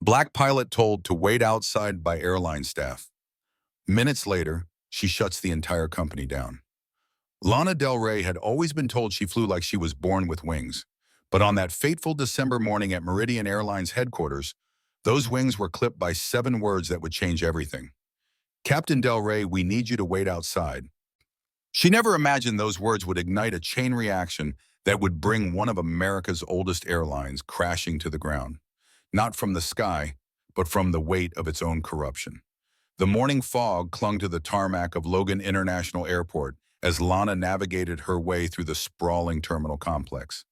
Black pilot told to wait outside by airline staff. Minutes later, she shuts the entire company down. Lana Del Rey had always been told she flew like she was born with wings. But on that fateful December morning at Meridian Airlines headquarters, those wings were clipped by 7 words that would change everything. Captain Del Rey, we need you to wait outside. She never imagined those words would ignite a chain reaction that would bring one of America's oldest airlines crashing to the ground. Not from the sky, but from the weight of its own corruption. The morning fog clung to the tarmac of Logan International Airport as Lana navigated her way through the sprawling terminal complex.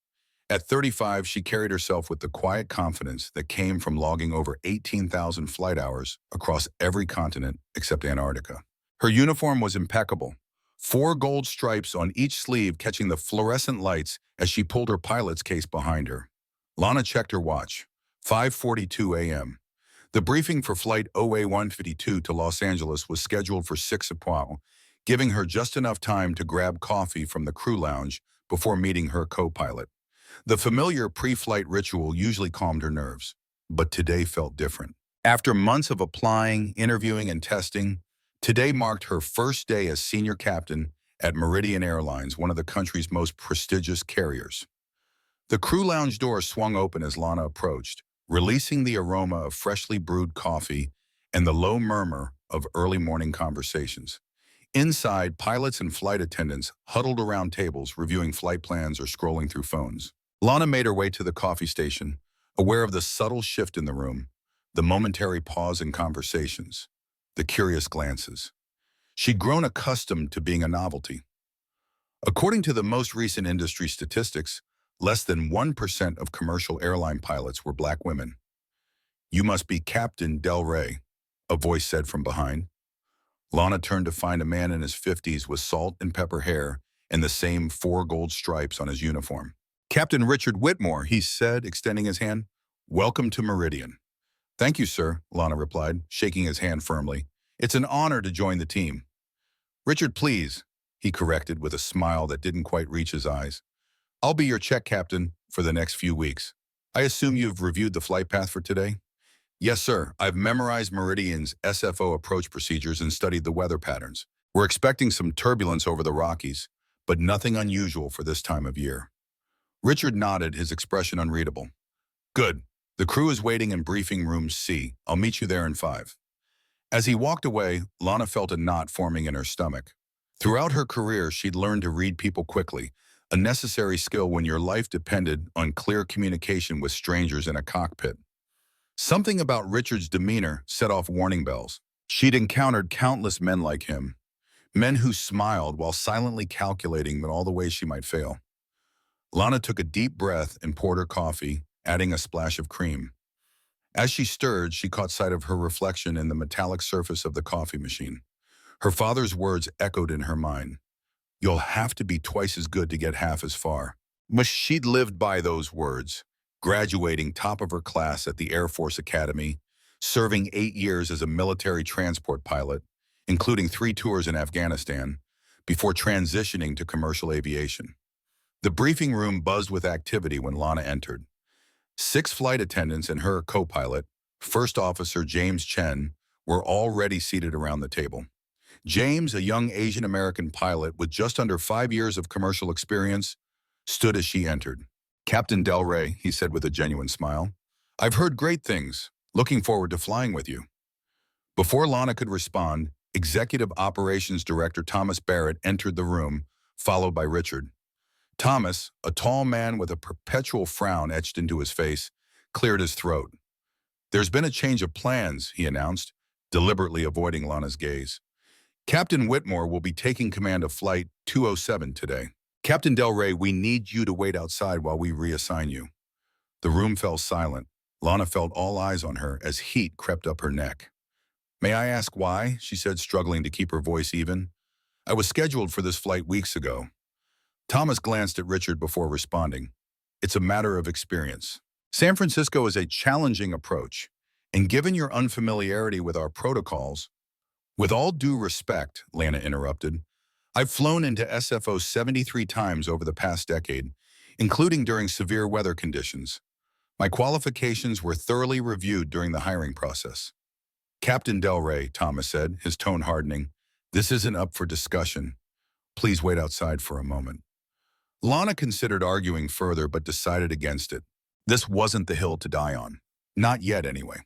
At 35, she carried herself with the quiet confidence that came from logging over 18,000 flight hours across every continent except Antarctica. Her uniform was impeccable, 4 gold stripes on each sleeve catching the fluorescent lights as she pulled her pilot's case behind her. Lana checked her watch. 5:42 a.m. The briefing for Flight OA-152 to Los Angeles was scheduled for 6 o'clock, giving her just enough time to grab coffee from the crew lounge before meeting her co-pilot. The familiar pre-flight ritual usually calmed her nerves, but today felt different. After months of applying, interviewing, and testing, today marked her first day as senior captain at Meridian Airlines, one of the country's most prestigious carriers. The crew lounge door swung open as Lana approached, releasing the aroma of freshly brewed coffee and the low murmur of early morning conversations. Inside, pilots and flight attendants huddled around tables, reviewing flight plans or scrolling through phones. Lana made her way to the coffee station, aware of the subtle shift in the room, the momentary pause in conversations, the curious glances. She'd grown accustomed to being a novelty. According to the most recent industry statistics, less than 1% of commercial airline pilots were Black women. You must be Captain Del Rey, a voice said from behind. Lana turned to find a man in his 50s with salt and pepper hair and the same 4 gold stripes on his uniform. Captain Richard Whitmore, he said, extending his hand. Welcome to Meridian. Thank you, sir, Lana replied, shaking his hand firmly. It's an honor to join the team. Richard, please, he corrected with a smile that didn't quite reach his eyes. I'll be your check captain for the next few weeks. I assume you've reviewed the flight path for today? Yes, sir. I've memorized Meridian's SFO approach procedures and studied the weather patterns. We're expecting some turbulence over the Rockies, but nothing unusual for this time of year. Richard nodded, his expression unreadable. Good. The crew is waiting in briefing room C. I'll meet you there in 5. As he walked away, Lana felt a knot forming in her stomach. Throughout her career, she'd learned to read people quickly, a necessary skill when your life depended on clear communication with strangers in a cockpit. Something about Richard's demeanor set off warning bells. She'd encountered countless men like him, men who smiled while silently calculating all the ways she might fail. Lana took a deep breath and poured her coffee, adding a splash of cream. As she stirred, she caught sight of her reflection in the metallic surface of the coffee machine. Her father's words echoed in her mind. You'll have to be twice as good to get half as far. But she'd lived by those words, graduating top of her class at the Air Force Academy, serving 8 years as a military transport pilot, including 3 tours in Afghanistan, before transitioning to commercial aviation. The briefing room buzzed with activity when Lana entered. 6 flight attendants and her co-pilot, First Officer James Chen, were already seated around the table. James, a young Asian-American pilot with just under 5 years of commercial experience, stood as she entered. Captain Del Rey, he said with a genuine smile, I've heard great things. Looking forward to flying with you. Before Lana could respond, Executive Operations Director Thomas Barrett entered the room, followed by Richard. Thomas, a tall man with a perpetual frown etched into his face, cleared his throat. There's been a change of plans, he announced, deliberately avoiding Lana's gaze. Captain Whitmore will be taking command of Flight 207 today. Captain Del Rey, we need you to wait outside while we reassign you. The room fell silent. Lana felt all eyes on her as heat crept up her neck. May I ask why? She said, struggling to keep her voice even. I was scheduled for this flight weeks ago. Thomas glanced at Richard before responding. It's a matter of experience. San Francisco is a challenging approach, and given your unfamiliarity with our protocols, with all due respect, Lana interrupted, I've flown into SFO 73 times over the past decade, including during severe weather conditions. My qualifications were thoroughly reviewed during the hiring process. Captain Del Rey, Thomas said, his tone hardening. This isn't up for discussion. Please wait outside for a moment. Lana considered arguing further but decided against it. This wasn't the hill to die on. Not yet, anyway.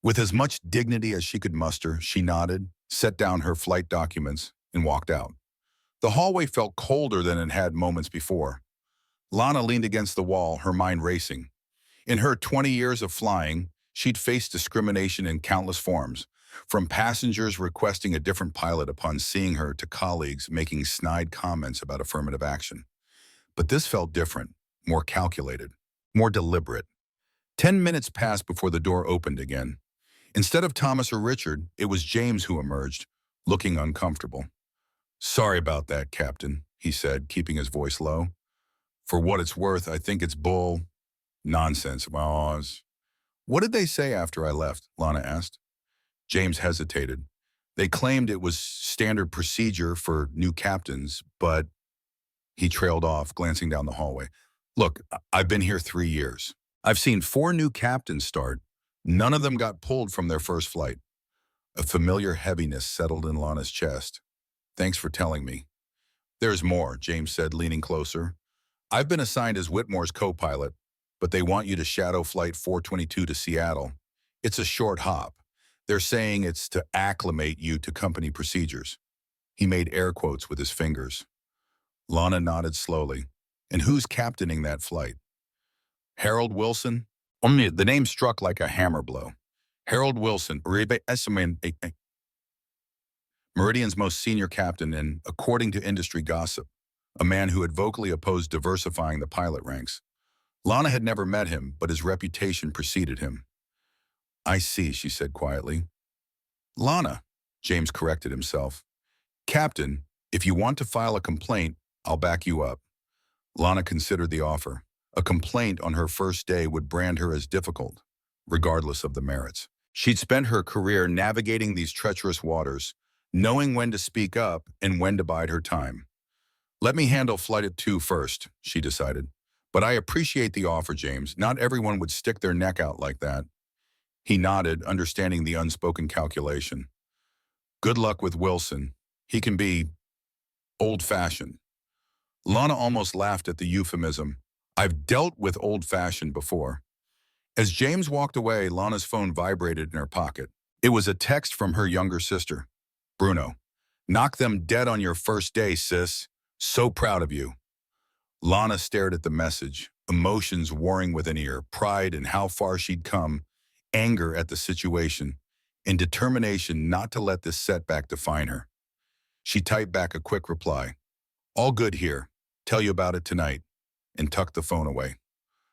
With as much dignity as she could muster, she nodded, set down her flight documents, and walked out. The hallway felt colder than it had moments before. Lana leaned against the wall, her mind racing. In her 20 years of flying, she'd faced discrimination in countless forms, from passengers requesting a different pilot upon seeing her to colleagues making snide comments about affirmative action. But this felt different, more calculated, more deliberate. 10 minutes passed before the door opened again. Instead of Thomas or Richard, it was James who emerged, looking uncomfortable. Sorry about that, Captain, he said, keeping his voice low. For what it's worth, I think it's bull. Nonsense, Oz. What did they say after I left? Lana asked. James hesitated. They claimed it was standard procedure for new captains, but he trailed off, glancing down the hallway. Look, I've been here 3 years. I've seen 4 new captains start. None of them got pulled from their first flight. A familiar heaviness settled in Lana's chest. Thanks for telling me. There's more, James said, leaning closer. I've been assigned as Whitmore's co-pilot, but they want you to shadow Flight 422 to Seattle. It's a short hop. They're saying it's to acclimate you to company procedures. He made air quotes with his fingers. Lana nodded slowly. And who's captaining that flight? Harold Wilson? The name struck like a hammer blow. Harold Wilson, Meridian's most senior captain and, according to industry gossip, a man who had vocally opposed diversifying the pilot ranks. Lana had never met him, but his reputation preceded him. I see, she said quietly. Lana, James corrected himself. Captain, if you want to file a complaint, I'll back you up. Lana considered the offer. A complaint on her first day would brand her as difficult, regardless of the merits. She'd spent her career navigating these treacherous waters, knowing when to speak up and when to bide her time. Let me handle Flight at 2 first, she decided. But I appreciate the offer, James. Not everyone would stick their neck out like that. He nodded, understanding the unspoken calculation. Good luck with Wilson. He can be old-fashioned. Lana almost laughed at the euphemism. I've dealt with old-fashioned before. As James walked away, Lana's phone vibrated in her pocket. It was a text from her younger sister. Bruno, knock them dead on your first day, sis. So proud of you. Lana stared at the message, emotions warring within her, pride in how far she'd come, anger at the situation, and determination not to let this setback define her. She typed back a quick reply. All good here. Tell you about it tonight. And tucked the phone away.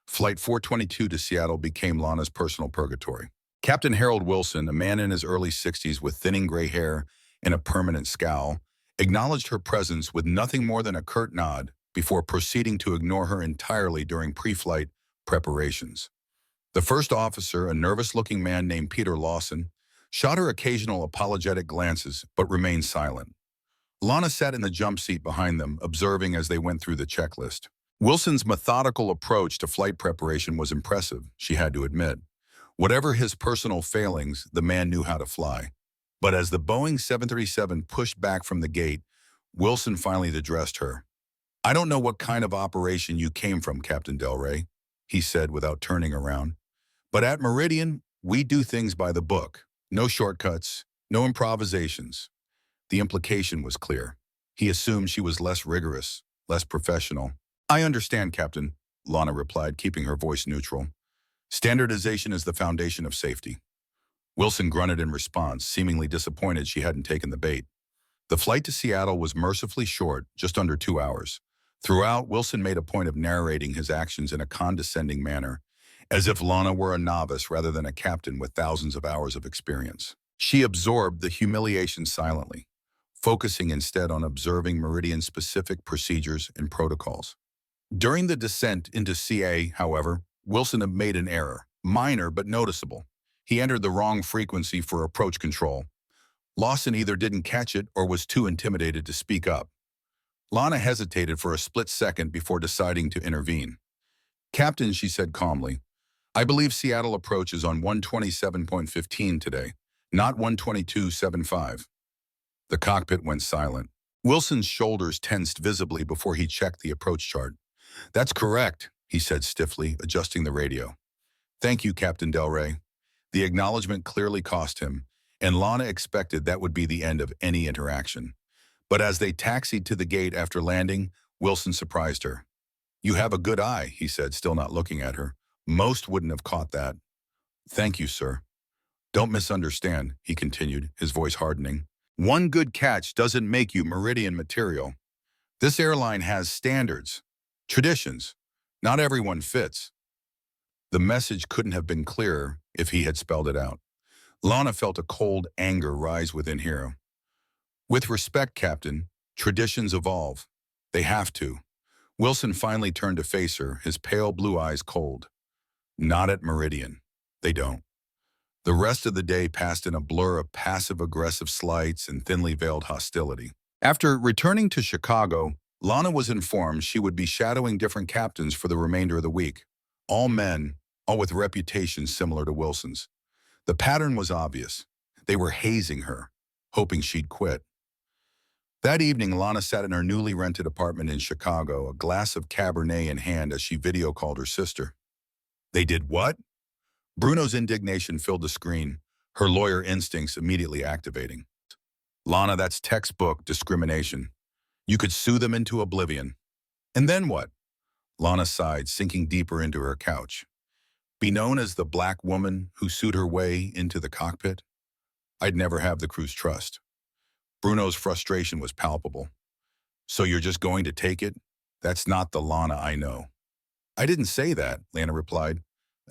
Flight 422 to Seattle became Lana's personal purgatory. Captain Harold Wilson, a man in his early 60s with thinning gray hair and a permanent scowl, acknowledged her presence with nothing more than a curt nod before proceeding to ignore her entirely during pre-flight preparations. The first officer, a nervous-looking man named Peter Lawson, shot her occasional apologetic glances but remained silent. Lana sat in the jump seat behind them, observing as they went through the checklist. Wilson's methodical approach to flight preparation was impressive, she had to admit. Whatever his personal failings, the man knew how to fly. But as the Boeing 737 pushed back from the gate, Wilson finally addressed her. I don't know what kind of operation you came from, Captain Del Rey, he said without turning around. But at Meridian, we do things by the book. No shortcuts, no improvisations. The implication was clear. He assumed she was less rigorous, less professional. I understand, Captain, Lana replied, keeping her voice neutral. Standardization is the foundation of safety. Wilson grunted in response, seemingly disappointed she hadn't taken the bait. The flight to Seattle was mercifully short, just under 2 hours. Throughout, Wilson made a point of narrating his actions in a condescending manner, as if Lana were a novice rather than a captain with thousands of hours of experience. She absorbed the humiliation silently, focusing instead on observing Meridian-specific procedures and protocols. During the descent into CA, however, Wilson had made an error, minor but noticeable. He entered the wrong frequency for approach control. Lawson either didn't catch it or was too intimidated to speak up. Lana hesitated for a split second before deciding to intervene. Captain, she said calmly, I believe Seattle approach is on 127.15 today, not 122.75. The cockpit went silent. Wilson's shoulders tensed visibly before he checked the approach chart. That's correct, he said stiffly, adjusting the radio. Thank you, Captain Del Rey. The acknowledgement clearly cost him, and Lana expected that would be the end of any interaction. But as they taxied to the gate after landing, Wilson surprised her. You have a good eye, he said, still not looking at her. Most wouldn't have caught that. Thank you, sir. Don't misunderstand, he continued, his voice hardening. One good catch doesn't make you Meridian material. This airline has standards, traditions. Not everyone fits. The message couldn't have been clearer if he had spelled it out. Lana felt a cold anger rise within her. With respect, Captain, traditions evolve. They have to. Wilson finally turned to face her, his pale blue eyes cold. Not at Meridian. They don't. The rest of the day passed in a blur of passive-aggressive slights and thinly veiled hostility. After returning to Chicago, Lana was informed she would be shadowing different captains for the remainder of the week. All men, all with reputations similar to Wilson's. The pattern was obvious. They were hazing her, hoping she'd quit. That evening, Lana sat in her newly rented apartment in Chicago, a glass of Cabernet in hand as she video called her sister. They did what? Bruno's indignation filled the screen, her lawyer instincts immediately activating. Lana, that's textbook discrimination. You could sue them into oblivion. And then what? Lana sighed, sinking deeper into her couch. Be known as the black woman who sued her way into the cockpit? I'd never have the crew's trust. Bruno's frustration was palpable. So you're just going to take it? That's not the Lana I know. I didn't say that, Lana replied,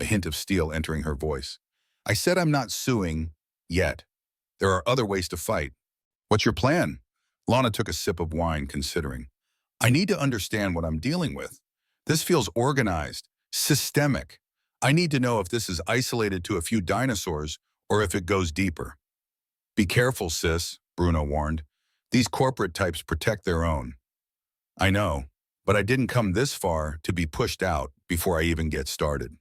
a hint of steel entering her voice. I said I'm not suing yet. There are other ways to fight. What's your plan? Lana took a sip of wine, considering. I need to understand what I'm dealing with. This feels organized, systemic. I need to know if this is isolated to a few dinosaurs or if it goes deeper. Be careful, sis, Bruno warned. These corporate types protect their own. I know, but I didn't come this far to be pushed out before I even get started.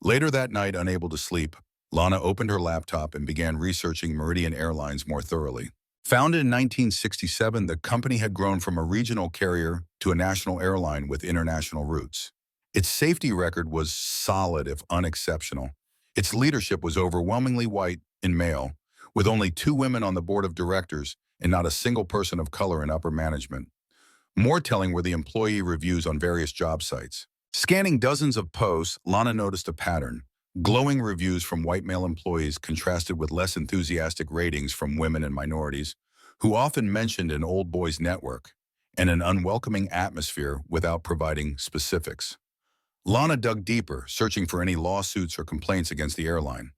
Later that night, unable to sleep, Lana opened her laptop and began researching Meridian Airlines more thoroughly. Founded in 1967, the company had grown from a regional carrier to a national airline with international routes. Its safety record was solid, if unexceptional. Its leadership was overwhelmingly white and male, with only 2 women on the board of directors and not a single person of color in upper management. More telling were the employee reviews on various job sites. Scanning dozens of posts, Lana noticed a pattern. Glowing reviews from white male employees contrasted with less enthusiastic ratings from women and minorities, who often mentioned an old boys network and an unwelcoming atmosphere without providing specifics. Lana dug deeper, searching for any lawsuits or complaints against the airline.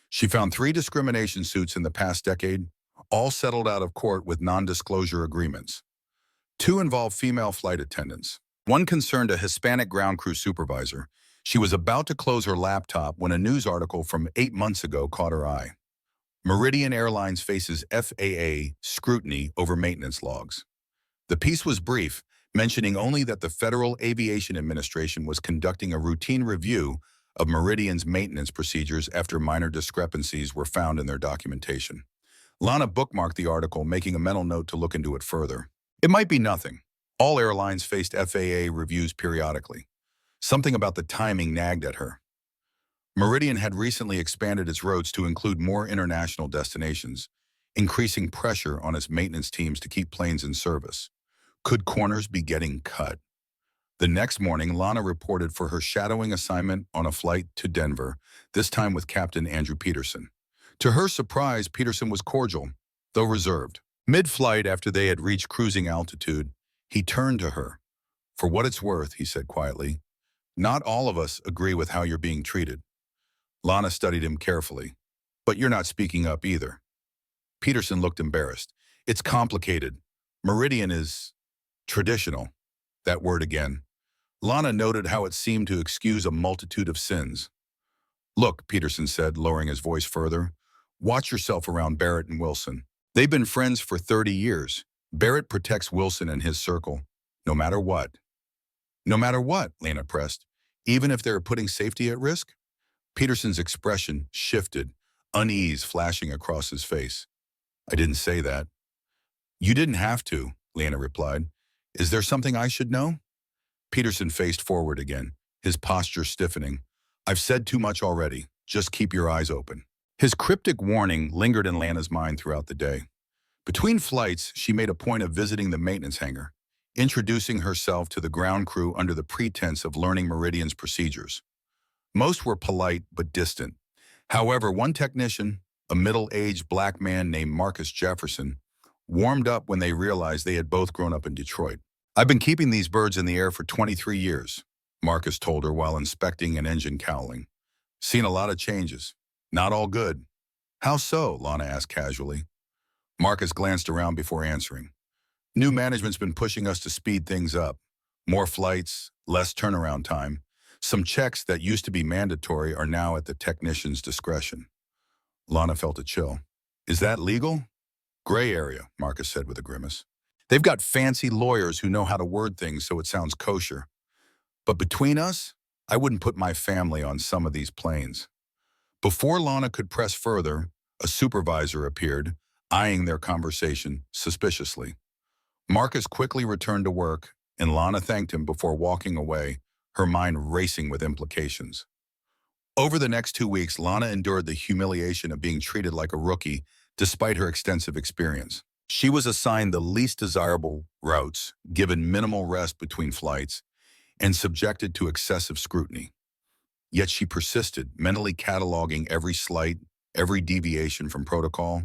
She found 3 discrimination suits in the past decade, all settled out of court with non-disclosure agreements. 2 involved female flight attendants. One concerned a Hispanic ground crew supervisor. She was about to close her laptop when a news article from 8 months ago caught her eye. Meridian Airlines faces FAA scrutiny over maintenance logs. The piece was brief, mentioning only that the Federal Aviation Administration was conducting a routine review of Meridian's maintenance procedures after minor discrepancies were found in their documentation. Lana bookmarked the article, making a mental note to look into it further. It might be nothing. All airlines faced FAA reviews periodically. Something about the timing nagged at her. Meridian had recently expanded its routes to include more international destinations, increasing pressure on its maintenance teams to keep planes in service. Could corners be getting cut? The next morning, Lana reported for her shadowing assignment on a flight to Denver, this time with Captain Andrew Peterson. To her surprise, Peterson was cordial, though reserved. Mid-flight, after they had reached cruising altitude, he turned to her. For what it's worth, he said quietly, not all of us agree with how you're being treated. Lana studied him carefully. But you're not speaking up either. Peterson looked embarrassed. It's complicated. Meridian is traditional. That word again. Lana noted how it seemed to excuse a multitude of sins. Look, Peterson said, lowering his voice further, watch yourself around Barrett and Wilson. They've been friends for 30 years. Barrett protects Wilson and his circle, no matter what. No matter what, Lana pressed, even if they're putting safety at risk? Peterson's expression shifted, unease flashing across his face. I didn't say that. You didn't have to, Lana replied. Is there something I should know? Peterson faced forward again, his posture stiffening. I've said too much already. Just keep your eyes open. His cryptic warning lingered in Lana's mind throughout the day. Between flights, she made a point of visiting the maintenance hangar, introducing herself to the ground crew under the pretense of learning Meridian's procedures. Most were polite but distant. However, one technician, a middle-aged black man named Marcus Jefferson, warmed up when they realized they had both grown up in Detroit. I've been keeping these birds in the air for 23 years, Marcus told her while inspecting an engine cowling. Seen a lot of changes. Not all good. How so? Lana asked casually. Marcus glanced around before answering. New management's been pushing us to speed things up. More flights, less turnaround time. Some checks that used to be mandatory are now at the technician's discretion. Lana felt a chill. Is that legal? Gray area, Marcus said with a grimace. They've got fancy lawyers who know how to word things so it sounds kosher. But between us, I wouldn't put my family on some of these planes. Before Lana could press further, a supervisor appeared, eyeing their conversation suspiciously. Marcus quickly returned to work, and Lana thanked him before walking away, her mind racing with implications. Over the next 2 weeks, Lana endured the humiliation of being treated like a rookie despite her extensive experience. She was assigned the least desirable routes, given minimal rest between flights, and subjected to excessive scrutiny. Yet she persisted, mentally cataloging every slight, every deviation from protocol,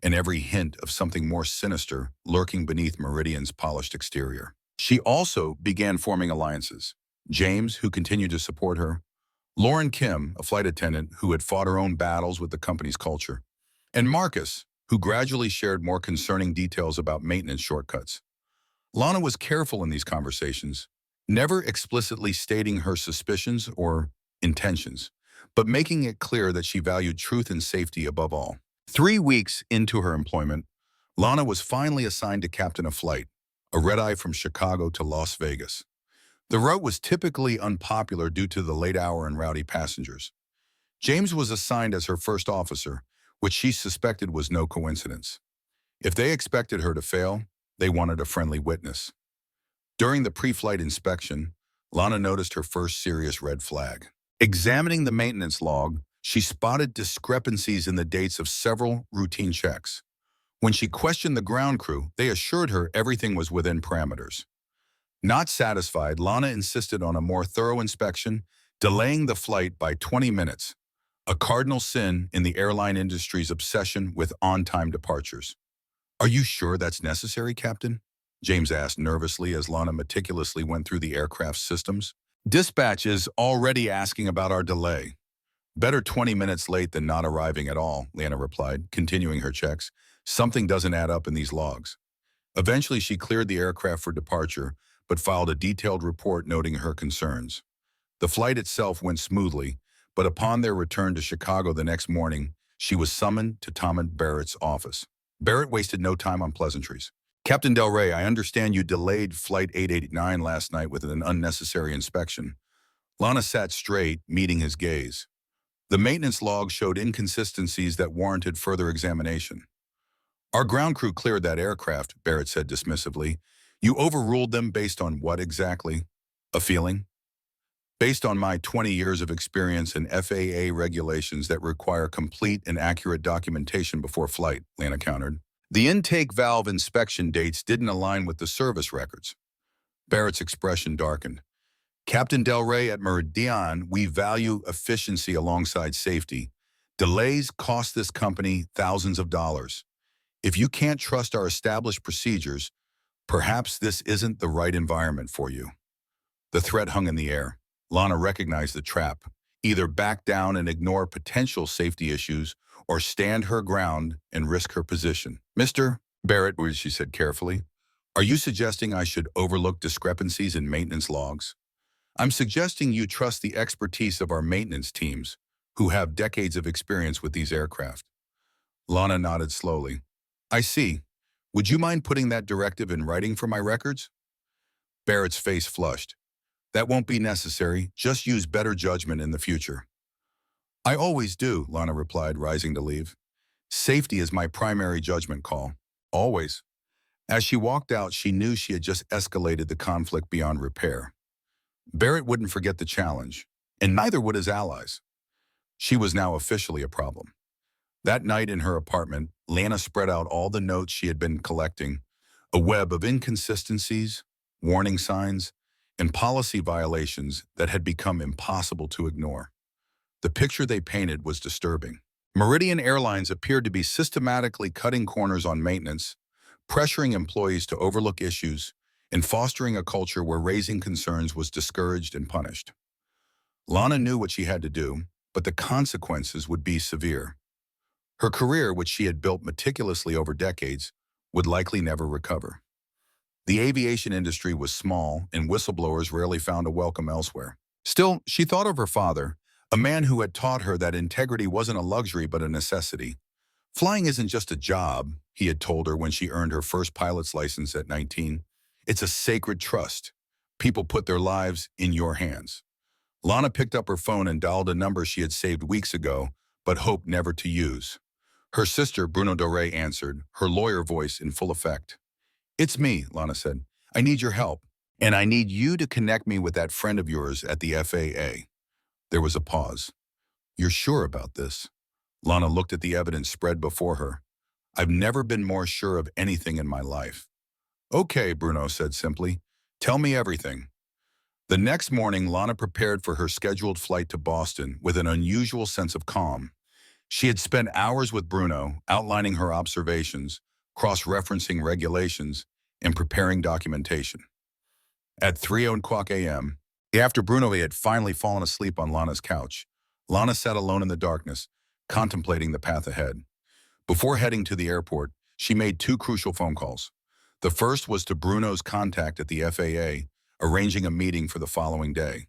and every hint of something more sinister lurking beneath Meridian's polished exterior. She also began forming alliances. James, who continued to support her, Lauren Kim, a flight attendant who had fought her own battles with the company's culture, and Marcus, who gradually shared more concerning details about maintenance shortcuts. Lana was careful in these conversations, never explicitly stating her suspicions or intentions, but making it clear that she valued truth and safety above all. 3 weeks into her employment, Lana was finally assigned to captain a flight, a red-eye from Chicago to Las Vegas. The route was typically unpopular due to the late hour and rowdy passengers. James was assigned as her first officer, which she suspected was no coincidence. If they expected her to fail, they wanted a friendly witness. During the pre-flight inspection, Lana noticed her first serious red flag. Examining the maintenance log, she spotted discrepancies in the dates of several routine checks. When she questioned the ground crew, they assured her everything was within parameters. Not satisfied, Lana insisted on a more thorough inspection, delaying the flight by 20 minutes, a cardinal sin in the airline industry's obsession with on-time departures. Are you sure that's necessary, Captain? James asked nervously as Lana meticulously went through the aircraft's systems. Dispatch is already asking about our delay. Better 20 minutes late than not arriving at all, Lana replied, continuing her checks. Something doesn't add up in these logs. Eventually, she cleared the aircraft for departure, but filed a detailed report noting her concerns. The flight itself went smoothly, but upon their return to Chicago the next morning, she was summoned to Tom Barrett's office. Barrett wasted no time on pleasantries. Captain Del Rey, I understand you delayed Flight 889 last night with an unnecessary inspection. Lana sat straight, meeting his gaze. The maintenance log showed inconsistencies that warranted further examination. Our ground crew cleared that aircraft, Barrett said dismissively. You overruled them based on what exactly? A feeling? Based on my 20 years of experience in FAA regulations that require complete and accurate documentation before flight, Lana countered. The intake valve inspection dates didn't align with the service records. Barrett's expression darkened. Captain Del Rey, at Meridian, we value efficiency alongside safety. Delays cost this company thousands of dollars. If you can't trust our established procedures, perhaps this isn't the right environment for you. The threat hung in the air. Lana recognized the trap. Either back down and ignore potential safety issues, or stand her ground and risk her position. Mr. Barrett, she said carefully, are you suggesting I should overlook discrepancies in maintenance logs? I'm suggesting you trust the expertise of our maintenance teams, who have decades of experience with these aircraft. Lana nodded slowly. I see. Would you mind putting that directive in writing for my records? Barrett's face flushed. That won't be necessary. Just use better judgment in the future. I always do, Lana replied, rising to leave. Safety is my primary judgment call. Always. As she walked out, she knew she had just escalated the conflict beyond repair. Barrett wouldn't forget the challenge, and neither would his allies. She was now officially a problem. That night in her apartment, Lana spread out all the notes she had been collecting, a web of inconsistencies, warning signs, and policy violations that had become impossible to ignore. The picture they painted was disturbing. Meridian Airlines appeared to be systematically cutting corners on maintenance, pressuring employees to overlook issues, and fostering a culture where raising concerns was discouraged and punished. Lana knew what she had to do, but the consequences would be severe. Her career, which she had built meticulously over decades, would likely never recover. The aviation industry was small, and whistleblowers rarely found a welcome elsewhere. Still, she thought of her father, a man who had taught her that integrity wasn't a luxury but a necessity. Flying isn't just a job, he had told her when she earned her first pilot's license at 19. It's a sacred trust. People put their lives in your hands. Lana picked up her phone and dialed a number she had saved weeks ago, but hoped never to use. Her sister, Bruno Doré, answered, her lawyer voice in full effect. It's me, Lana said. I need your help, and I need you to connect me with that friend of yours at the FAA. There was a pause. You're sure about this? Lana looked at the evidence spread before her. I've never been more sure of anything in my life. Okay, Bruno said simply. Tell me everything. The next morning, Lana prepared for her scheduled flight to Boston with an unusual sense of calm. She had spent hours with Bruno, outlining her observations, cross-referencing regulations, and preparing documentation. At 3:00 a.m., after Bruno had finally fallen asleep on Lana's couch, Lana sat alone in the darkness, contemplating the path ahead. Before heading to the airport, she made two crucial phone calls. The first was to Bruno's contact at the FAA, arranging a meeting for the following day.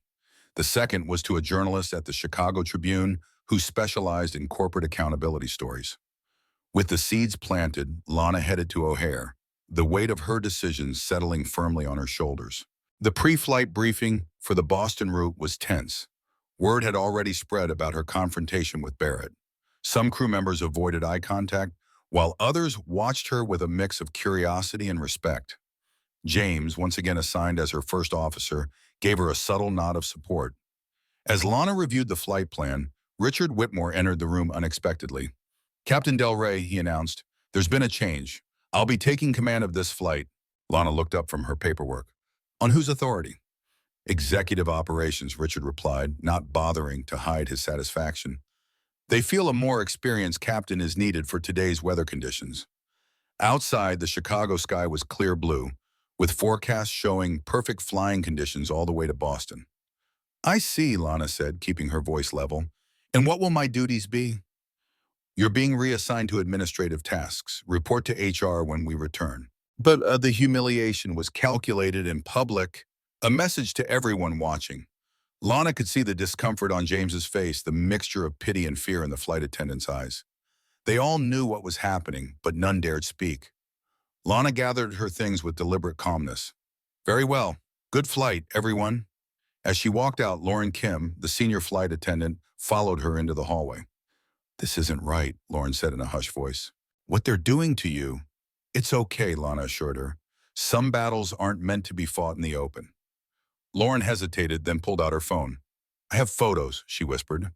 The second was to a journalist at the Chicago Tribune who specialized in corporate accountability stories. With the seeds planted, Lana headed to O'Hare, the weight of her decisions settling firmly on her shoulders. The pre-flight briefing for the Boston route was tense. Word had already spread about her confrontation with Barrett. Some crew members avoided eye contact, while others watched her with a mix of curiosity and respect. James, once again assigned as her first officer, gave her a subtle nod of support. As Lana reviewed the flight plan, Richard Whitmore entered the room unexpectedly. Captain Del Rey, he announced, there's been a change. I'll be taking command of this flight. Lana looked up from her paperwork. On whose authority? Executive operations, Richard replied, not bothering to hide his satisfaction. They feel a more experienced captain is needed for today's weather conditions. Outside, the Chicago sky was clear blue, with forecasts showing perfect flying conditions all the way to Boston. I see, Lana said, keeping her voice level. And what will my duties be? You're being reassigned to administrative tasks. Report to HR when we return. But the humiliation was calculated in public, a message to everyone watching. Lana could see the discomfort on James's face, the mixture of pity and fear in the flight attendants' eyes. They all knew what was happening, but none dared speak. Lana gathered her things with deliberate calmness. Very well. Good flight, everyone. As she walked out, Lauren Kim, the senior flight attendant, followed her into the hallway. This isn't right, Lauren said in a hushed voice. What they're doing to you? It's okay, Lana assured her. Some battles aren't meant to be fought in the open. Lauren hesitated, then pulled out her phone. I have photos, she whispered.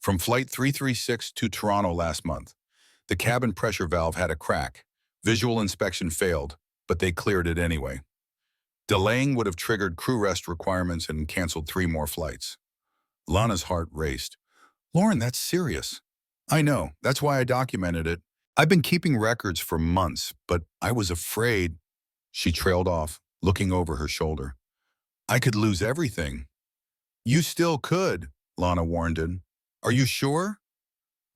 From Flight 336 to Toronto last month. The cabin pressure valve had a crack. Visual inspection failed, but they cleared it anyway. Delaying would have triggered crew rest requirements and canceled 3 more flights. Lana's heart raced. Lauren, that's serious. I know, that's why I documented it. I've been keeping records for months, but I was afraid. She trailed off, looking over her shoulder. I could lose everything. You still could, Lana warned him. Are you sure?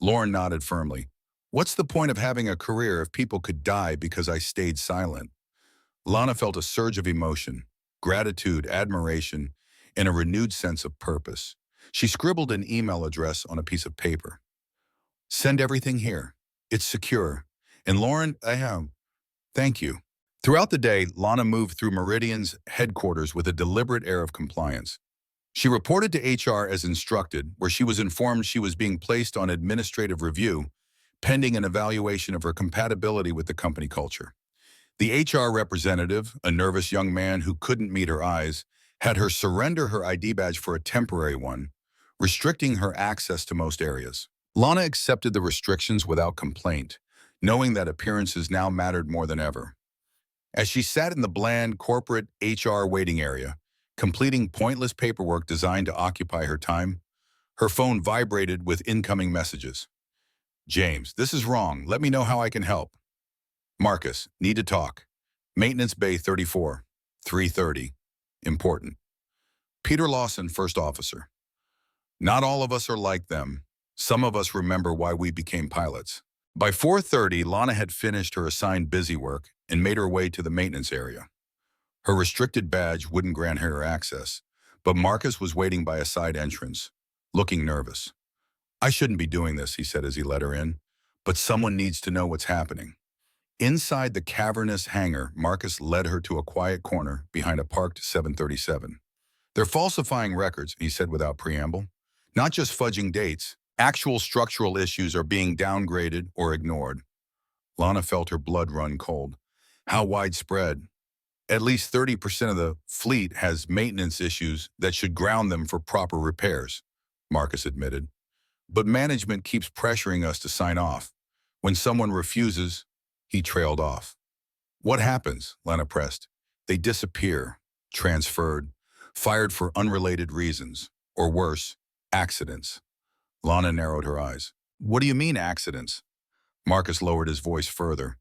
Lauren nodded firmly. What's the point of having a career if people could die because I stayed silent? Lana felt a surge of emotion, gratitude, admiration, and a renewed sense of purpose. She scribbled an email address on a piece of paper. Send everything here. It's secure. And Lauren, thank you. Throughout the day, Lana moved through Meridian's headquarters with a deliberate air of compliance. She reported to HR as instructed, where she was informed she was being placed on administrative review, pending an evaluation of her compatibility with the company culture. The HR representative, a nervous young man who couldn't meet her eyes, had her surrender her ID badge for a temporary one, restricting her access to most areas. Lana accepted the restrictions without complaint, knowing that appearances now mattered more than ever. As she sat in the bland corporate HR waiting area, completing pointless paperwork designed to occupy her time, her phone vibrated with incoming messages. James, this is wrong. Let me know how I can help. Marcus, need to talk. Maintenance Bay 34, 3:30. Important. Peter Lawson, first officer. Not all of us are like them. Some of us remember why we became pilots. By 4:30, Lana had finished her assigned busy work and made her way to the maintenance area. Her restricted badge wouldn't grant her access, but Marcus was waiting by a side entrance, looking nervous. I shouldn't be doing this, he said as he let her in, but someone needs to know what's happening. Inside the cavernous hangar, Marcus led her to a quiet corner behind a parked 737. They're falsifying records, he said without preamble. Not just fudging dates. Actual structural issues are being downgraded or ignored. Lana felt her blood run cold. How widespread? At least 30% of the fleet has maintenance issues that should ground them for proper repairs, Marcus admitted. But management keeps pressuring us to sign off. When someone refuses, he trailed off. What happens? Lana pressed. They disappear, transferred, fired for unrelated reasons, or worse, accidents. Lana narrowed her eyes. What do you mean accidents? Marcus lowered his voice further.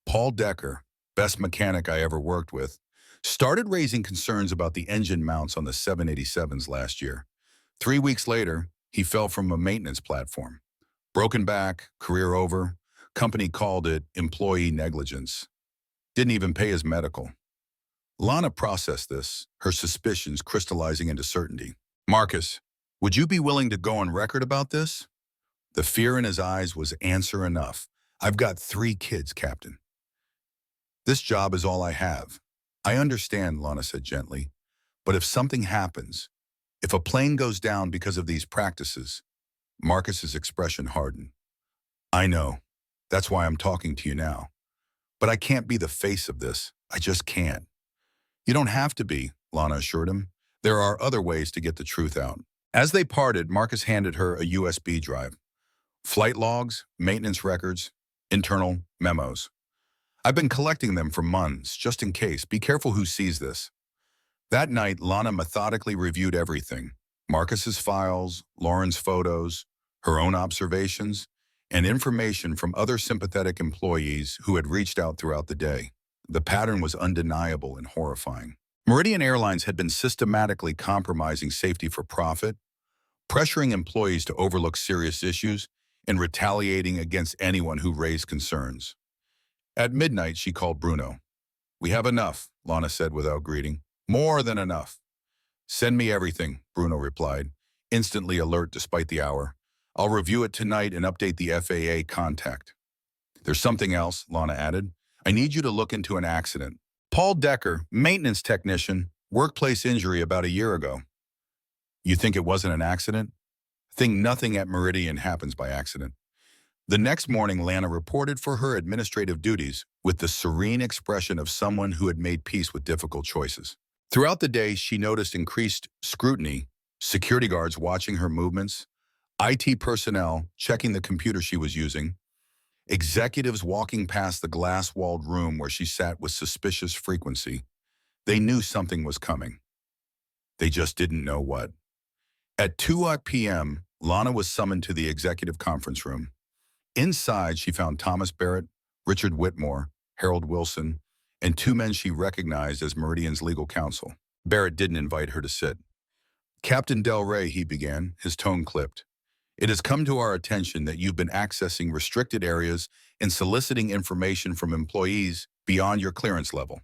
Paul Decker, best mechanic I ever worked with, started raising concerns about the engine mounts on the 787s last year. 3 weeks later, he fell from a maintenance platform. Broken back, career over. Company called it employee negligence. Didn't even pay his medical. Lana processed this, her suspicions crystallizing into certainty. Marcus, would you be willing to go on record about this? The fear in his eyes was answer enough. I've got 3 kids, Captain. This job is all I have. I understand, Lana said gently, but if something happens, if a plane goes down because of these practices, Marcus's expression hardened. I know. That's why I'm talking to you now. But I can't be the face of this. I just can't. You don't have to be, Lana assured him. There are other ways to get the truth out. As they parted, Marcus handed her a USB drive. Flight logs, maintenance records, internal memos. I've been collecting them for months, just in case. Be careful who sees this. That night, Lana methodically reviewed everything. Marcus's files, Lauren's photos, her own observations, and information from other sympathetic employees who had reached out throughout the day. The pattern was undeniable and horrifying. Meridian Airlines had been systematically compromising safety for profit, pressuring employees to overlook serious issues, and retaliating against anyone who raised concerns. At midnight, she called Bruno. We have enough, Lana said without greeting. More than enough. Send me everything, Bruno replied, instantly alert despite the hour. I'll review it tonight and update the FAA contact. There's something else, Lana added. I need you to look into an accident. Paul Decker, maintenance technician, workplace injury about a year ago. You think it wasn't an accident? Think nothing at Meridian happens by accident. The next morning, Lana reported for her administrative duties with the serene expression of someone who had made peace with difficult choices. Throughout the day, she noticed increased scrutiny, security guards watching her movements, IT personnel checking the computer she was using, executives walking past the glass-walled room where she sat with suspicious frequency. They knew something was coming. They just didn't know what. At 2 p.m., Lana was summoned to the executive conference room. Inside, she found Thomas Barrett, Richard Whitmore, Harold Wilson, and 2 men she recognized as Meridian's legal counsel. Barrett didn't invite her to sit. Captain Del Rey, he began, his tone clipped. It has come to our attention that you've been accessing restricted areas and soliciting information from employees beyond your clearance level.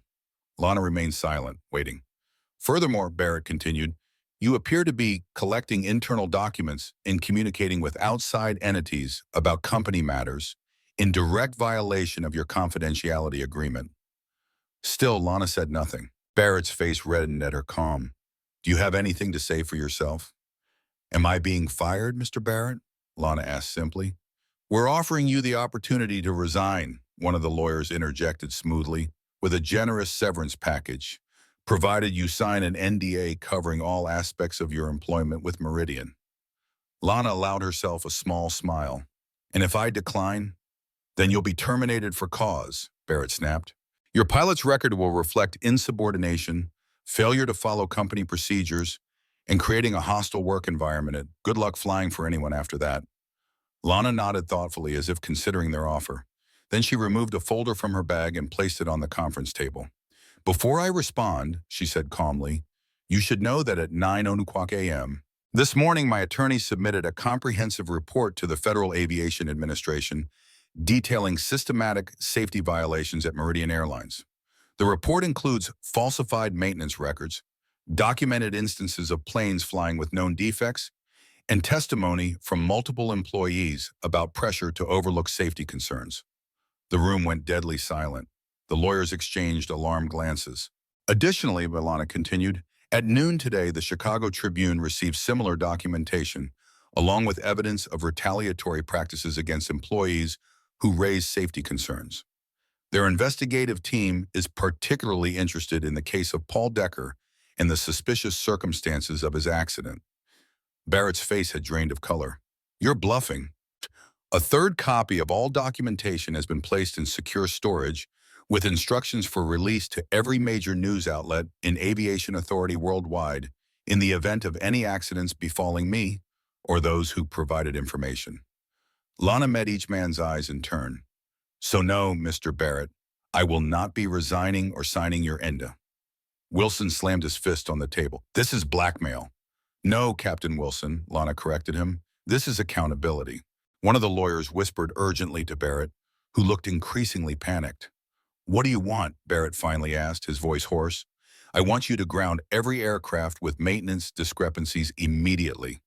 Lana remained silent, waiting. Furthermore, Barrett continued, you appear to be collecting internal documents and communicating with outside entities about company matters in direct violation of your confidentiality agreement. Still, Lana said nothing. Barrett's face reddened at her calm. Do you have anything to say for yourself? Am I being fired, Mr. Barrett? Lana asked simply. We're offering you the opportunity to resign, one of the lawyers interjected smoothly, with a generous severance package, provided you sign an NDA covering all aspects of your employment with Meridian. Lana allowed herself a small smile. And if I decline, then you'll be terminated for cause, Barrett snapped. Your pilot's record will reflect insubordination, failure to follow company procedures, and creating a hostile work environment. Good luck flying for anyone after that. Lana nodded thoughtfully as if considering their offer. Then she removed a folder from her bag and placed it on the conference table. Before I respond, she said calmly, you should know that at 9:00 a.m. this morning my attorney submitted a comprehensive report to the Federal Aviation Administration detailing systematic safety violations at Meridian Airlines. The report includes falsified maintenance records, documented instances of planes flying with known defects, and testimony from multiple employees about pressure to overlook safety concerns. The room went deadly silent. The lawyers exchanged alarmed glances. Additionally, Milana continued, at noon today, the Chicago Tribune received similar documentation, along with evidence of retaliatory practices against employees who raised safety concerns. Their investigative team is particularly interested in the case of Paul Decker and the suspicious circumstances of his accident. Barrett's face had drained of color. You're bluffing. A third copy of all documentation has been placed in secure storage with instructions for release to every major news outlet and aviation authority worldwide in the event of any accidents befalling me or those who provided information. Lana met each man's eyes in turn. So no, Mr. Barrett, I will not be resigning or signing your NDA. Wilson slammed his fist on the table. This is blackmail. No, Captain Wilson, Lana corrected him. This is accountability. One of the lawyers whispered urgently to Barrett, who looked increasingly panicked. What do you want? Barrett finally asked, his voice hoarse. I want you to ground every aircraft with maintenance discrepancies immediately.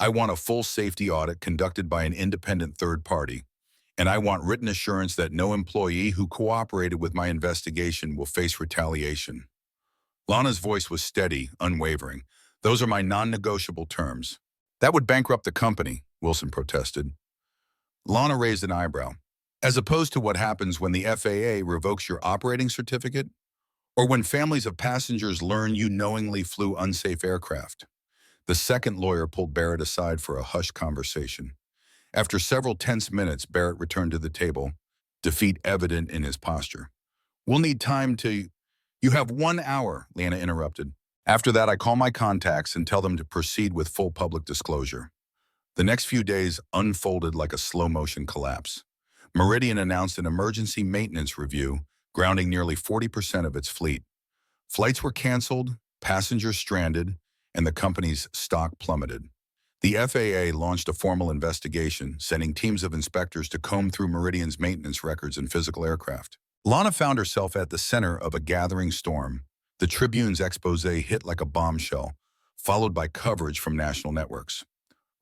I want a full safety audit conducted by an independent third party, and I want written assurance that no employee who cooperated with my investigation will face retaliation. Lana's voice was steady, unwavering. Those are my non-negotiable terms. That would bankrupt the company, Wilson protested. Lana raised an eyebrow. As opposed to what happens when the FAA revokes your operating certificate, or when families of passengers learn you knowingly flew unsafe aircraft. The second lawyer pulled Barrett aside for a hushed conversation. After several tense minutes, Barrett returned to the table, defeat evident in his posture. We'll need time to... You have 1 hour, Lana interrupted. After that, I call my contacts and tell them to proceed with full public disclosure. The next few days unfolded like a slow-motion collapse. Meridian announced an emergency maintenance review, grounding nearly 40% of its fleet. Flights were canceled, passengers stranded, and the company's stock plummeted. The FAA launched a formal investigation, sending teams of inspectors to comb through Meridian's maintenance records and physical aircraft. Lana found herself at the center of a gathering storm. The Tribune's expose hit like a bombshell, followed by coverage from national networks.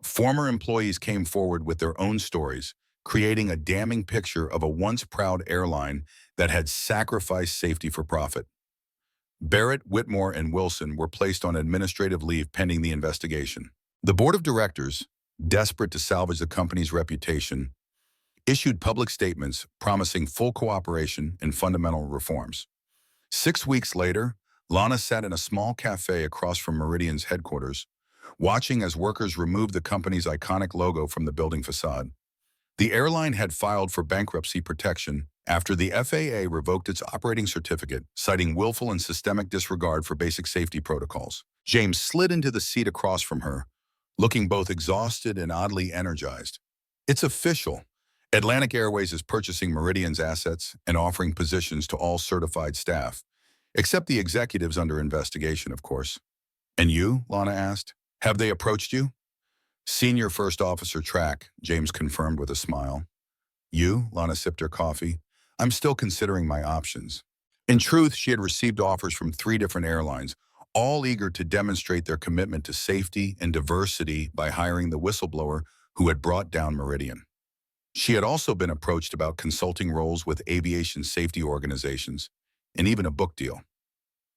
Former employees came forward with their own stories, creating a damning picture of a once proud airline that had sacrificed safety for profit. Barrett, Whitmore, and Wilson were placed on administrative leave pending the investigation. The board of directors, desperate to salvage the company's reputation, issued public statements promising full cooperation and fundamental reforms. 6 weeks later, Lana sat in a small cafe across from Meridian's headquarters, watching as workers removed the company's iconic logo from the building facade. The airline had filed for bankruptcy protection after the FAA revoked its operating certificate, citing willful and systemic disregard for basic safety protocols. James slid into the seat across from her, looking both exhausted and oddly energized. It's official. Atlantic Airways is purchasing Meridian's assets and offering positions to all certified staff, except the executives under investigation, of course. And you? Lana asked. Have they approached you? Senior First Officer Track, James confirmed with a smile. You? Lana sipped her coffee. I'm still considering my options. In truth, she had received offers from 3 different airlines, all eager to demonstrate their commitment to safety and diversity by hiring the whistleblower who had brought down Meridian. She had also been approached about consulting roles with aviation safety organizations, and even a book deal.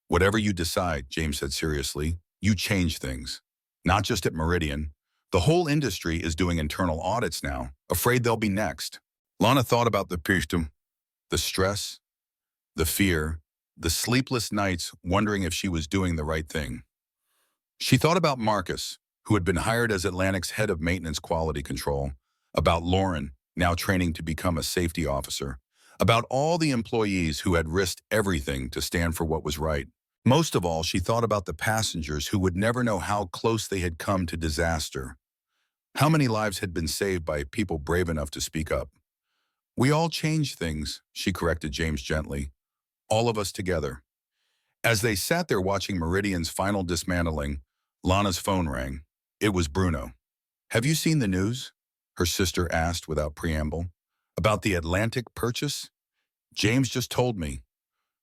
Whatever you decide, James said seriously, You change things. Not just at Meridian. The whole industry is doing internal audits now, afraid they'll be next. Lana thought about the Pishtum, the stress, the fear, the sleepless nights wondering if she was doing the right thing. She thought about Marcus, who had been hired as Atlantic's head of maintenance quality control, about Lauren, now training to become a safety officer, about all the employees who had risked everything to stand for what was right. Most of all, she thought about the passengers who would never know how close they had come to disaster. How many lives had been saved by people brave enough to speak up? We all change things, she corrected James gently. All of us together. As they sat there watching Meridian's final dismantling, Lana's phone rang. It was Bruno. Have you seen the news? Her sister asked without preamble. About the Atlantic purchase? James just told me.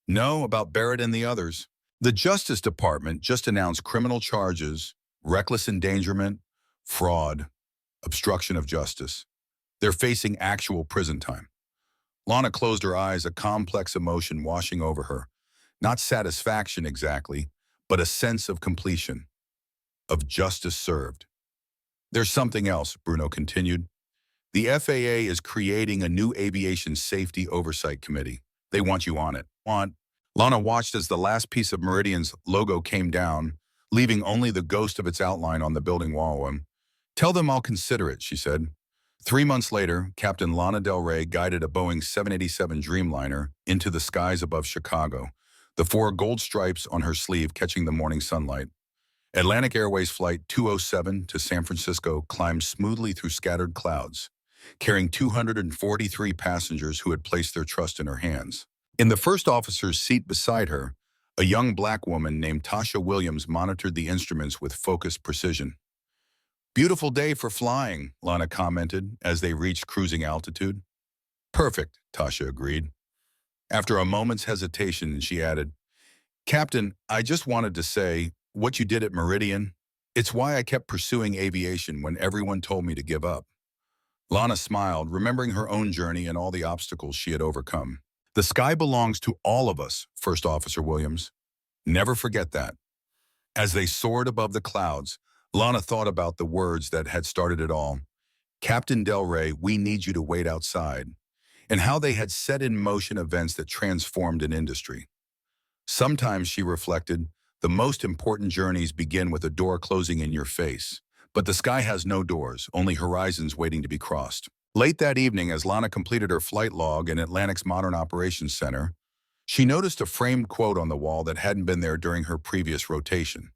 No, about Barrett and the others. The Justice Department just announced criminal charges, reckless endangerment, fraud, obstruction of justice. They're facing actual prison time. Lana closed her eyes, a complex emotion washing over her. Not satisfaction exactly, but a sense of completion, of justice served. There's something else, Bruno continued. The FAA is creating a new aviation safety oversight committee. They want you on it. Lana watched as the last piece of Meridian's logo came down, leaving only the ghost of its outline on the building wall. Tell them I'll consider it, she said. 3 months later, Captain Lana Del Rey guided a Boeing 787 Dreamliner into the skies above Chicago, the 4 gold stripes on her sleeve catching the morning sunlight. Atlantic Airways Flight 207 to San Francisco climbed smoothly through scattered clouds, carrying 243 passengers who had placed their trust in her hands. In the first officer's seat beside her, a young black woman named Tasha Williams monitored the instruments with focused precision. Beautiful day for flying, Lana commented as they reached cruising altitude. Perfect, Tasha agreed. After a moment's hesitation, she added, Captain, I just wanted to say, what you did at Meridian, it's why I kept pursuing aviation when everyone told me to give up. Lana smiled, remembering her own journey and all the obstacles she had overcome. The sky belongs to all of us, First Officer Williams. Never forget that. As they soared above the clouds, Lana thought about the words that had started it all. Captain Del Rey, we need you to wait outside, and how they had set in motion events that transformed an industry. Sometimes, she reflected, the most important journeys begin with a door closing in your face. But the sky has no doors, only horizons waiting to be crossed. Late that evening, as Lana completed her flight log in Atlantic's Modern Operations Center, she noticed a framed quote on the wall that hadn't been there during her previous rotation.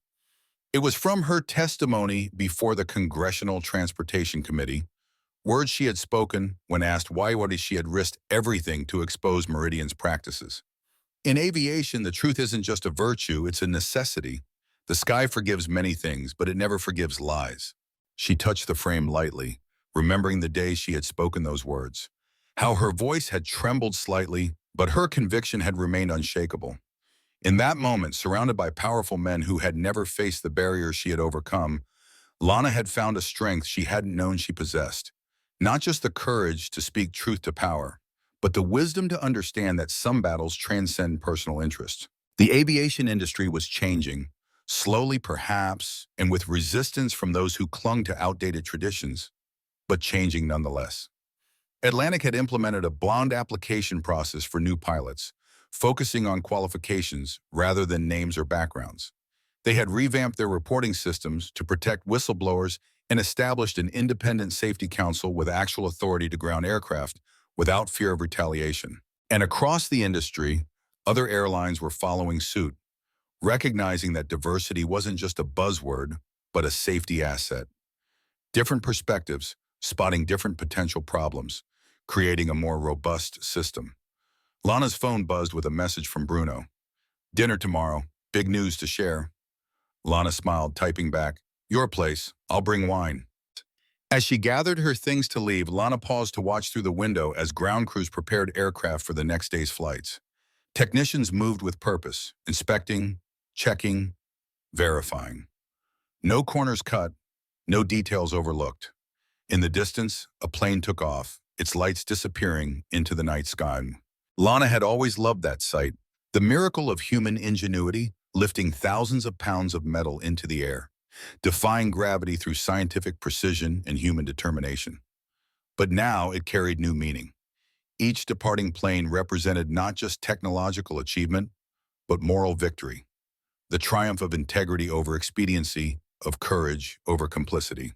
It was from her testimony before the Congressional Transportation Committee, words she had spoken when asked why she had risked everything to expose Meridian's practices. In aviation, the truth isn't just a virtue, it's a necessity. The sky forgives many things, but it never forgives lies. She touched the frame lightly, remembering the day she had spoken those words. How her voice had trembled slightly, but her conviction had remained unshakable. In that moment, surrounded by powerful men who had never faced the barriers she had overcome, Lana had found a strength she hadn't known she possessed. Not just the courage to speak truth to power, but the wisdom to understand that some battles transcend personal interest. The aviation industry was changing, slowly perhaps, and with resistance from those who clung to outdated traditions, but changing nonetheless. Atlantic had implemented a bond application process for new pilots, focusing on qualifications rather than names or backgrounds. They had revamped their reporting systems to protect whistleblowers and established an independent safety council with actual authority to ground aircraft without fear of retaliation. And across the industry, other airlines were following suit, recognizing that diversity wasn't just a buzzword, but a safety asset. Different perspectives, spotting different potential problems, creating a more robust system. Lana's phone buzzed with a message from Bruno. Dinner tomorrow, big news to share. Lana smiled, typing back, your place, I'll bring wine. As she gathered her things to leave, Lana paused to watch through the window as ground crews prepared aircraft for the next day's flights. Technicians moved with purpose, inspecting, checking, verifying. No corners cut, no details overlooked. In the distance, a plane took off, its lights disappearing into the night sky. Lana had always loved that sight, the miracle of human ingenuity, lifting thousands of pounds of metal into the air, defying gravity through scientific precision and human determination. But now it carried new meaning. Each departing plane represented not just technological achievement, but moral victory, the triumph of integrity over expediency, of courage over complicity.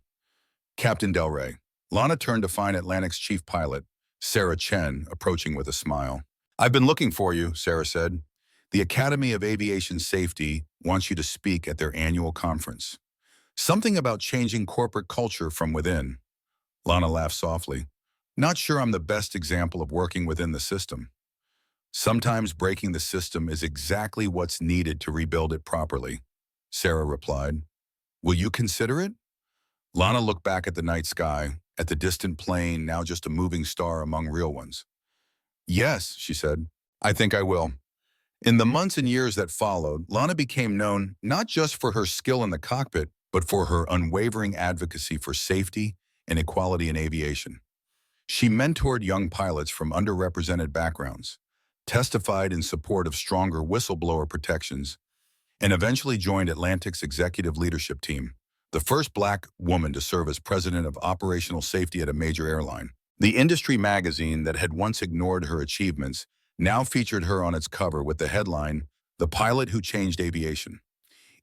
Captain Del Rey. Lana turned to find Atlantic's chief pilot, Sarah Chen, approaching with a smile. "I've been looking for you," Sarah said. "The Academy of Aviation Safety wants you to speak at their annual conference. Something about changing corporate culture from within." Lana laughed softly. "Not sure I'm the best example of working within the system." "Sometimes breaking the system is exactly what's needed to rebuild it properly," Sarah replied. "Will you consider it?" Lana looked back at the night sky, at the distant plane, now just a moving star among real ones. "Yes," she said, "I think I will." In the months and years that followed, Lana became known not just for her skill in the cockpit, but for her unwavering advocacy for safety and equality in aviation. She mentored young pilots from underrepresented backgrounds, testified in support of stronger whistleblower protections, and eventually joined Atlantic's executive leadership team, the first Black woman to serve as president of operational safety at a major airline. The industry magazine that had once ignored her achievements now featured her on its cover with the headline, "The Pilot Who Changed Aviation."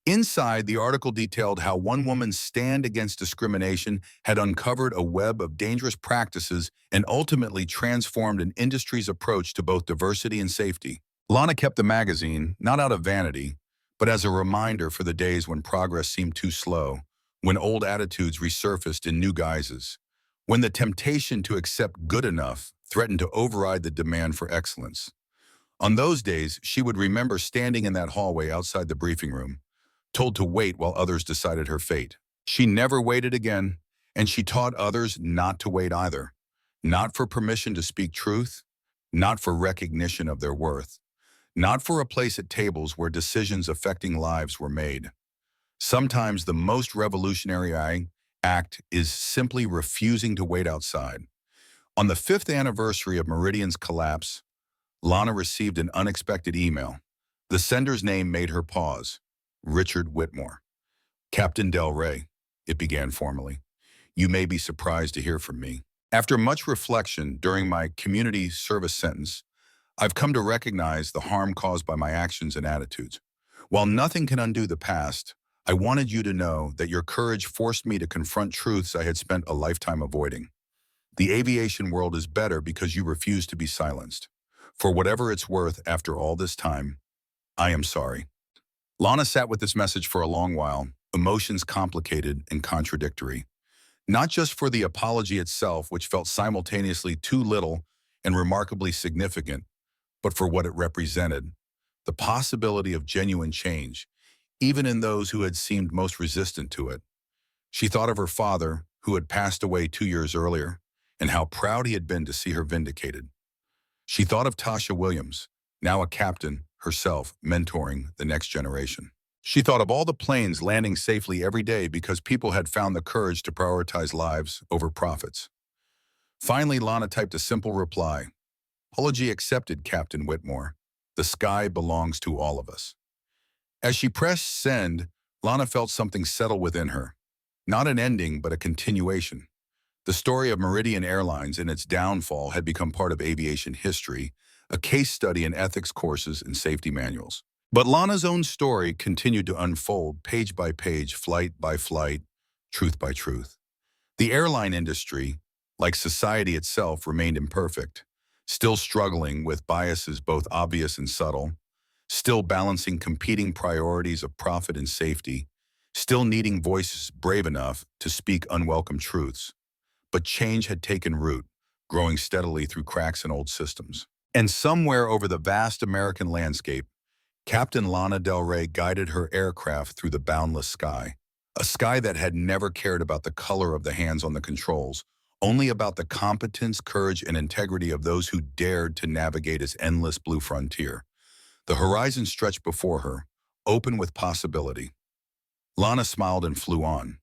Inside, the article detailed how one woman's stand against discrimination had uncovered a web of dangerous practices and ultimately transformed an industry's approach to both diversity and safety. Lana kept the magazine, not out of vanity, but as a reminder for the days when progress seemed too slow, when old attitudes resurfaced in new guises, when the temptation to accept good enough threatened to override the demand for excellence. On those days, she would remember standing in that hallway outside the briefing room, told to wait while others decided her fate. She never waited again, and she taught others not to wait either. Not for permission to speak truth, not for recognition of their worth, not for a place at tables where decisions affecting lives were made. Sometimes the most revolutionary act is simply refusing to wait outside. On the 5th anniversary of Meridian's collapse, Lana received an unexpected email. The sender's name made her pause. Richard Whitmore. "Captain Del Rey," it began formally. "You may be surprised to hear from me. After much reflection during my community service sentence, I've come to recognize the harm caused by my actions and attitudes. While nothing can undo the past, I wanted you to know that your courage forced me to confront truths I had spent a lifetime avoiding. The aviation world is better because you refused to be silenced. For whatever it's worth after all this time, I am sorry." Lana sat with this message for a long while, emotions complicated and contradictory. Not just for the apology itself, which felt simultaneously too little and remarkably significant, but for what it represented, the possibility of genuine change, even in those who had seemed most resistant to it. She thought of her father, who had passed away 2 years earlier, and how proud he had been to see her vindicated. She thought of Tasha Williams, now a captain herself, mentoring the next generation. She thought of all the planes landing safely every day because people had found the courage to prioritize lives over profits. Finally, Lana typed a simple reply. "Apology accepted, Captain Whitmore. The sky belongs to all of us." As she pressed send, Lana felt something settle within her. Not an ending, but a continuation. The story of Meridian Airlines and its downfall had become part of aviation history, a case study in ethics courses and safety manuals. But Lana's own story continued to unfold page by page, flight by flight, truth by truth. The airline industry, like society itself, remained imperfect, still struggling with biases both obvious and subtle, still balancing competing priorities of profit and safety, still needing voices brave enough to speak unwelcome truths. But change had taken root, growing steadily through cracks in old systems. And somewhere over the vast American landscape, Captain Lana Del Rey guided her aircraft through the boundless sky, a sky that had never cared about the color of the hands on the controls, only about the competence, courage, and integrity of those who dared to navigate its endless blue frontier. The horizon stretched before her, open with possibility. Lana smiled and flew on,